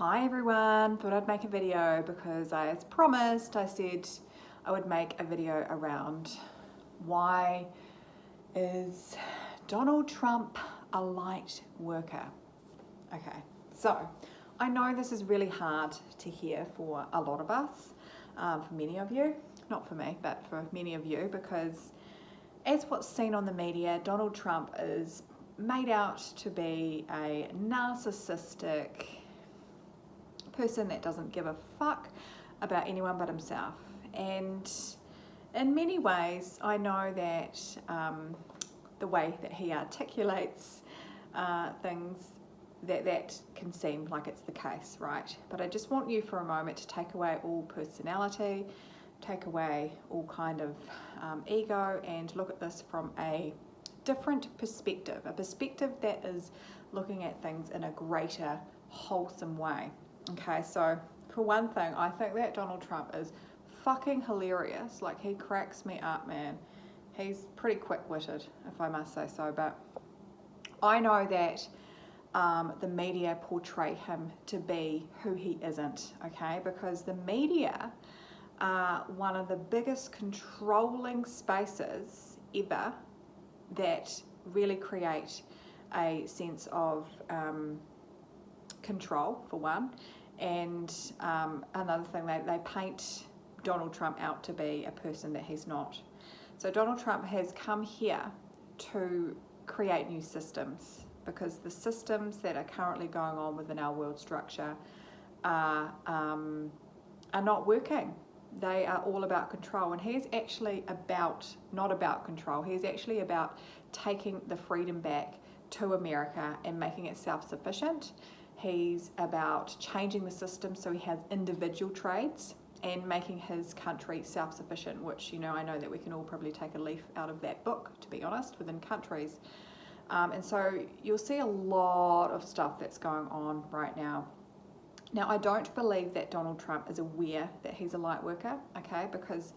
Hi everyone, thought I'd make a video because as promised I said I would make a video around why is Donald Trump a light worker. Okay, so I know this is really hard to hear for a lot of us, for many of you, not for me, but for many of you, because as what's seen on the media, Donald Trump is made out to be a narcissistic person that doesn't give a fuck about anyone but himself. And in many ways, I know that the way that he articulates things, that can seem like it's the case, right? But I just want you for a moment to take away all personality, take away all kind of ego, and look at this from a different perspective, a perspective that is looking at things in a greater, wholesome way. Okay, so for one thing, I think that Donald Trump is fucking hilarious. Like, he cracks me up, man. He's pretty quick-witted, if I must say so, but I know that the media portray him to be who he isn't, okay? Because the media are one of the biggest controlling spaces ever that really create a sense of control, for one, and another thing, they paint Donald Trump out to be a person that he's not. So Donald Trump has come here to create new systems, because the systems that are currently going on within our world structure are not working. They are all about control, and he's actually not about control, he's actually about taking the freedom back to America and making it self-sufficient. He's about changing the system so he has individual trades and making his country self-sufficient, which, you know, I know that we can all probably take a leaf out of that book, to be honest, within countries. And so you'll see a lot of stuff that's going on right now. Now, I don't believe that Donald Trump is aware that he's a light worker, okay, because,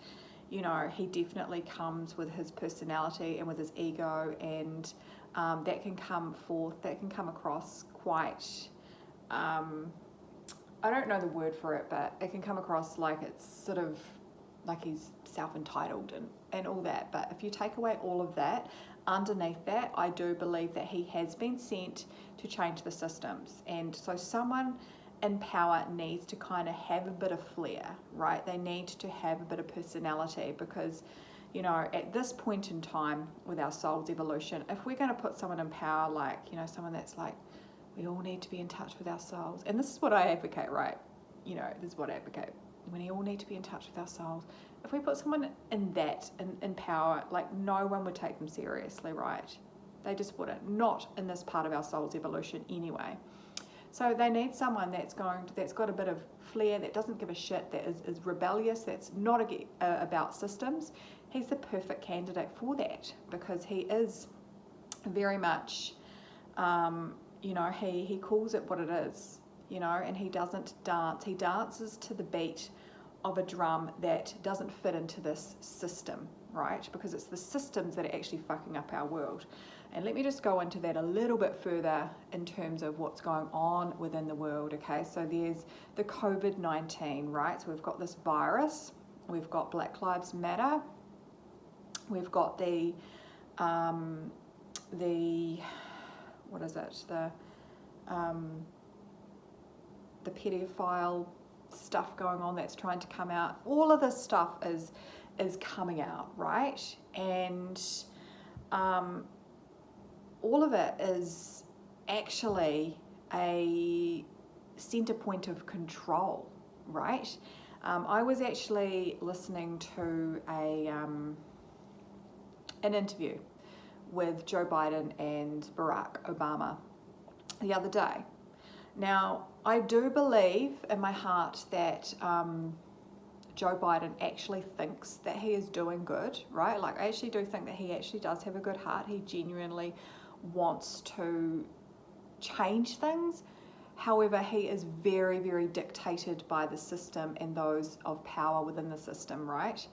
you know, he definitely comes with his personality and with his ego, and that can come across quite, I don't know the word for it, but it can come across like it's sort of like he's self-entitled and all that. But if you take away all of that, underneath that, I do believe that he has been sent to change the systems. And so someone in power needs to kind of have a bit of flair, right? They need to have a bit of personality, because, you know, at this point in time with our soul's evolution, if we're going to put someone in power, like, you know, someone that's like, we all need to be in touch with our souls. And this is what I advocate, right? You know, this is what I advocate. We all need to be in touch with our souls. If we put someone in power, like, no one would take them seriously, right? They just wouldn't. Not in this part of our soul's evolution anyway. So they need someone that's got a bit of flair, that doesn't give a shit, that is rebellious, that's not about systems. He's the perfect candidate for that, because he is very much, you know, he calls it what it is, you know, and he doesn't dance. He dances to the beat of a drum that doesn't fit into this system, right? Because it's the systems that are actually fucking up our world. And let me just go into that a little bit further in terms of what's going on within the world, okay? So there's the COVID-19, right? So we've got this virus, we've got Black Lives Matter, we've got the what is it? The pedophile stuff going on that's trying to come out. All of this stuff is coming out, right? And all of it is actually a center point of control, right? I was actually listening to an interview with Joe Biden and Barack Obama the other day. Now, I do believe in my heart that Joe Biden actually thinks that he is doing good, right? Like, I actually do think that he actually does have a good heart. He genuinely wants to change things. However, he is very, very dictated by the system and those of power within the system, right?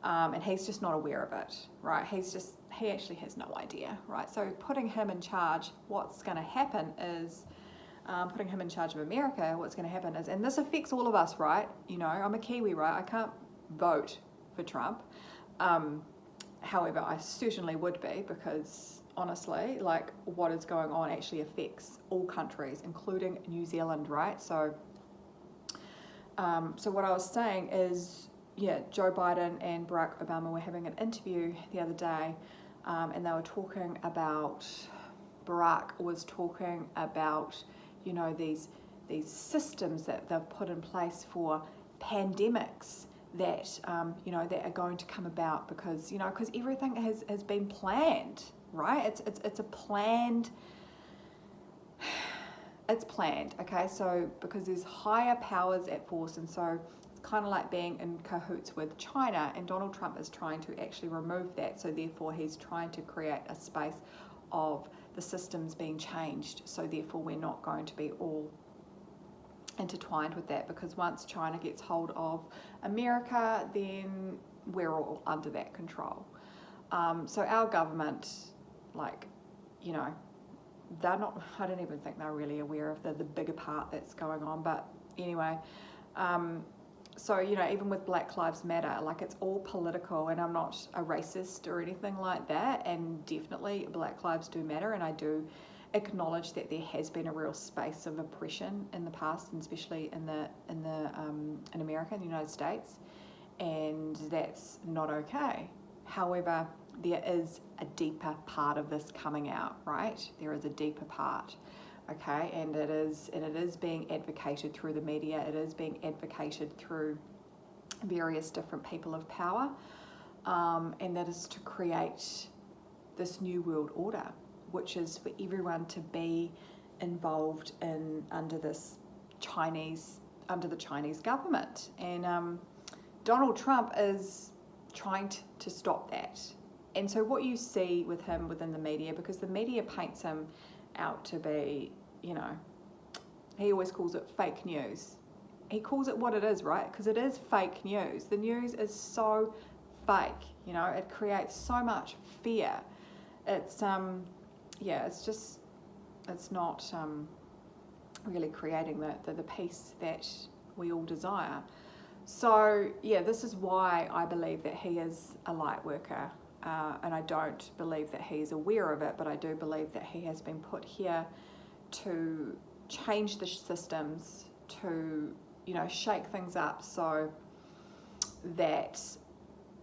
And he's just not aware of it, right? He actually has no idea, right? So putting him in charge, what's going to happen is putting him in charge of America, what's going to happen is, and this affects all of us, right? You know, I'm a Kiwi, right? I can't vote for Trump. However, I certainly would be, because honestly, like, what is going on actually affects all countries, including New Zealand, right? So what I was saying is, yeah, Joe Biden and Barack Obama were having an interview the other day, and they were talking about, Barack was talking about, you know, these systems that they've put in place for pandemics that, you know, that are going to come about because, you know, because everything has been planned, right? It's a planned, it's planned, okay? So because there's higher powers at force, and so it's kind of like being in cahoots with China, and Donald Trump is trying to actually remove that. So therefore he's trying to create a space of the systems being changed. So therefore we're not going to be all intertwined with that, because once China gets hold of America, then we're all under that control. So our government, like, you know, they're not, I don't even think they're really aware of the bigger part that's going on. But anyway, so, you know, even with Black Lives Matter, like, it's all political, and I'm not a racist or anything like that, and definitely Black lives do matter, and I do acknowledge that there has been a real space of oppression in the past, and especially in America, in the United States, and that's not okay. However, there is a deeper part of this coming out, right? There is a deeper part, okay, and it is being advocated through the media. It is being advocated through various different people of power, and that is to create this new world order, which is for everyone to be involved in under the Chinese government. And Donald Trump is trying to stop that. And so what you see with him within the media, because the media paints him out to be, you know, he always calls it fake news. He calls it what it is, right? Because it is fake news. The news is so fake, you know, it creates so much fear. It's yeah, it's not really creating the peace that we all desire. So yeah, this is why I believe that he is a light worker, and I don't believe that he's aware of it, but I do believe that he has been put here to change the systems, to, you know, shake things up so that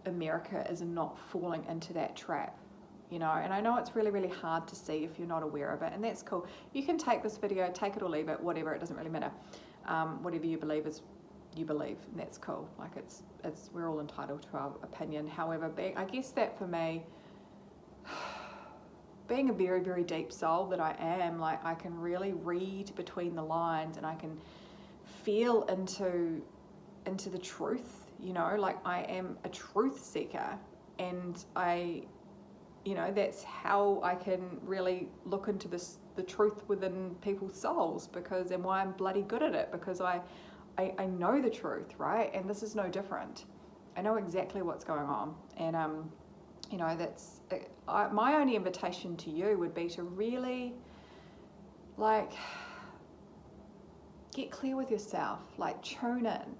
America is not falling into that trap. You know, and I know it's really, really hard to see if you're not aware of it, and that's cool. You can take this video, take it or leave it, whatever, it doesn't really matter. Whatever you believe is you believe, and that's cool. Like, it's we're all entitled to our opinion. However, I guess that for me, being a very, very deep soul that I am, like, I can really read between the lines, and I can feel into the truth, you know, like, I am a truth seeker, and you know, that's how I can really look into the truth within people's souls, and why I'm bloody good at it, because I know the truth, right? And this is no different. I know exactly what's going on, and you know, my only invitation to you would be to really, like, get clear with yourself, like, tune in.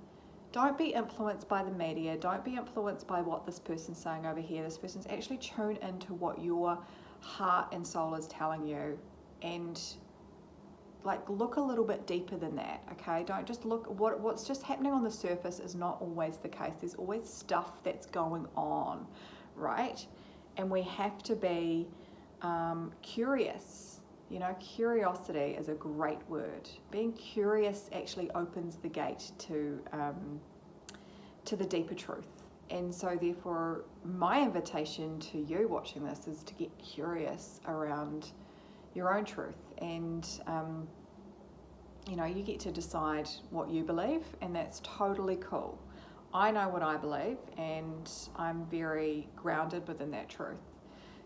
Don't be influenced by the media. Don't be influenced by what this person's saying over here. This person's actually tune into what your heart and soul is telling you, and, like, look a little bit deeper than that, okay? Don't just look, what's just happening on the surface is not always the case. There's always stuff that's going on, right? And we have to be curious. You know, curiosity is a great word. Being curious actually opens the gate to the deeper truth. And so therefore, my invitation to you watching this is to get curious around your own truth. And, you know, you get to decide what you believe, and that's totally cool. I know what I believe, and I'm very grounded within that truth.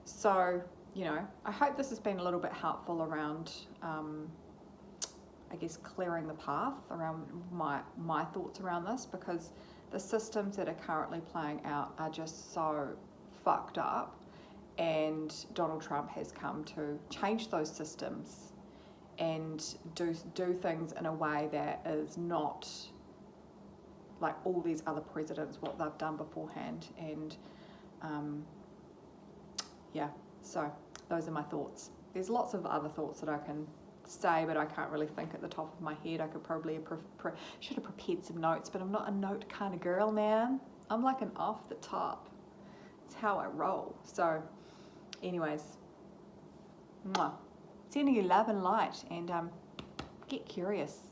So, you know, I hope this has been a little bit helpful around, I guess, clearing the path around my thoughts around this, because the systems that are currently playing out are just so fucked up, and Donald Trump has come to change those systems and do things in a way that is not like all these other presidents, what they've done beforehand. And yeah, so those are my thoughts. There's lots of other thoughts that I can say, but I can't really think at the top of my head. I could probably should have prepared some notes, but I'm not a note kind of girl, man. I'm like an off the top. It's how I roll. So anyways, sending you love and light, and get curious.